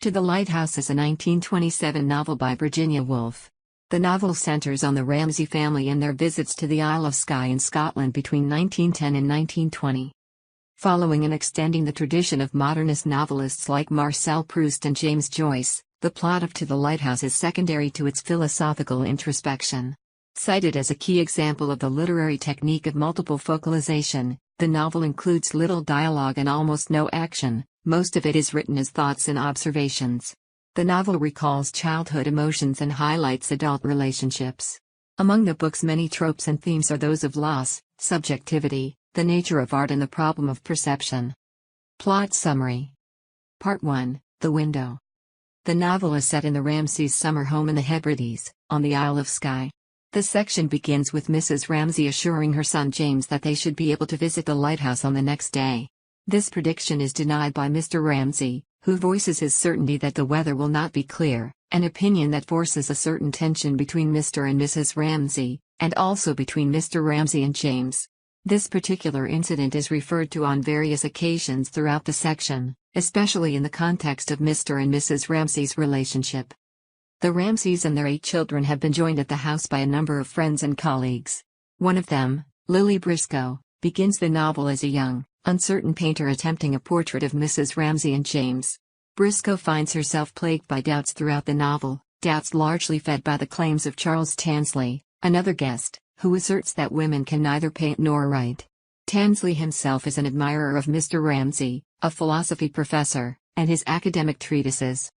To the Lighthouse is a 1927 novel by Virginia Woolf. The novel centers on the Ramsay family and their visits to the Isle of Skye in Scotland between 1910 and 1920. Following and extending the tradition of modernist novelists like Marcel Proust and James Joyce, the plot of To the Lighthouse is secondary to its philosophical introspection. Cited as a key example of the literary technique of multiple focalization, the novel includes little dialogue and almost no action. Most of it is written as thoughts and observations. The novel recalls childhood emotions and highlights adult relationships. Among the book's many tropes and themes are those of loss, subjectivity, the nature of art and the problem of perception. Plot summary. Part 1, The Window. The novel is set in the Ramsays' summer home in the Hebrides, on the Isle of Skye. The section begins with Mrs. Ramsay assuring her son James that they should be able to visit the lighthouse on the next day. This prediction is denied by Mr. Ramsay, who voices his certainty that the weather will not be clear, an opinion that forces a certain tension between Mr. and Mrs. Ramsay, and also between Mr. Ramsay and James. This particular incident is referred to on various occasions throughout the section, especially in the context of Mr. and Mrs. Ramsay's relationship. The Ramsays and their 8 children have been joined at the house by a number of friends and colleagues. One of them, Lily Briscoe, begins the novel as a young, uncertain painter attempting a portrait of Mrs. Ramsay and James. Briscoe finds herself plagued by doubts throughout the novel, doubts largely fed by the claims of Charles Tansley, another guest, who asserts that women can neither paint nor write. Tansley himself is an admirer of Mr. Ramsay, a philosophy professor, and his academic treatises.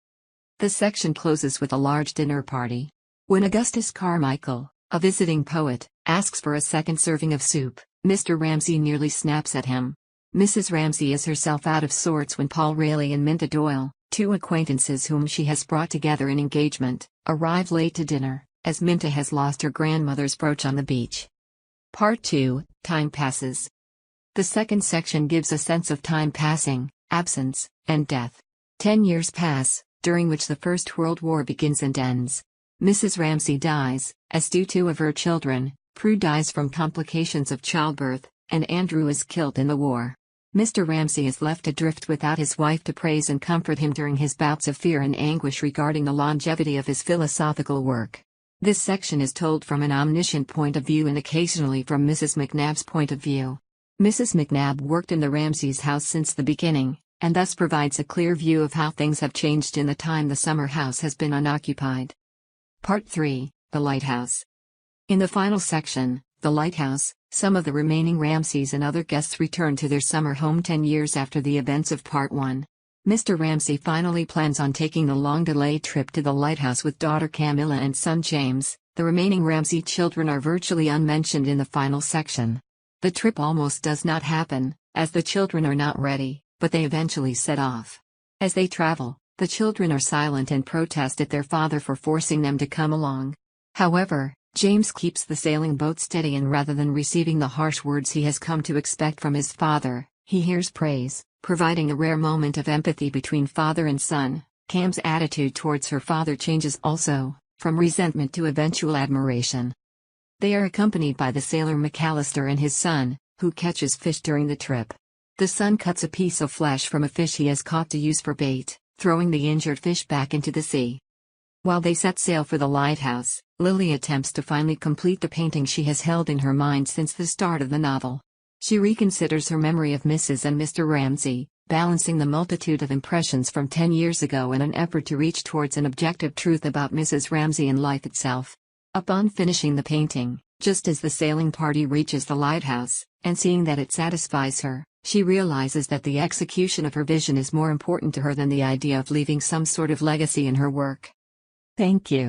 The section closes with a large dinner party. When Augustus Carmichael, a visiting poet, asks for a second serving of soup, Mr. Ramsay nearly snaps at him. Mrs. Ramsay is herself out of sorts when Paul Raleigh and Minta Doyle, 2 acquaintances whom she has brought together in engagement, arrive late to dinner, as Minta has lost her grandmother's brooch on the beach. Part 2, Time Passes. The second section gives a sense of time passing, absence, and death. 10 years pass, during which the First World War begins and ends. Mrs. Ramsay dies, as do 2 of her children. Prue dies from complications of childbirth, and Andrew is killed in the war. Mr. Ramsay is left adrift without his wife to praise and comfort him during his bouts of fear and anguish regarding the longevity of his philosophical work. This section is told from an omniscient point of view and occasionally from Mrs. McNabb's point of view. Mrs. McNabb worked in the Ramsays' house since the beginning, and thus provides a clear view of how things have changed in the time the summer house has been unoccupied. Part 3, The Lighthouse. In the final section, The Lighthouse, some of the remaining Ramsays and other guests return to their summer home 10 years after the events of Part 1. Mr. Ramsay finally plans on taking the long-delayed trip to the lighthouse with daughter Camilla and son James. The remaining Ramsay children are virtually unmentioned in the final section. The trip almost does not happen, as the children are not ready, but they eventually set off. As they travel, the children are silent and protest at their father for forcing them to come along. However, James keeps the sailing boat steady, and rather than receiving the harsh words he has come to expect from his father, he hears praise, providing a rare moment of empathy between father and son. Cam's attitude towards her father changes also, from resentment to eventual admiration. They are accompanied by the sailor McAllister and his son, who catches fish during the trip. The son cuts a piece of flesh from a fish he has caught to use for bait, throwing the injured fish back into the sea. While they set sail for the lighthouse, Lily attempts to finally complete the painting she has held in her mind since the start of the novel. She reconsiders her memory of Mrs. and Mr. Ramsay, balancing the multitude of impressions from 10 years ago in an effort to reach towards an objective truth about Mrs. Ramsay and life itself. Upon finishing the painting, just as the sailing party reaches the lighthouse, and seeing that it satisfies her, she realizes that the execution of her vision is more important to her than the idea of leaving some sort of legacy in her work. Thank you.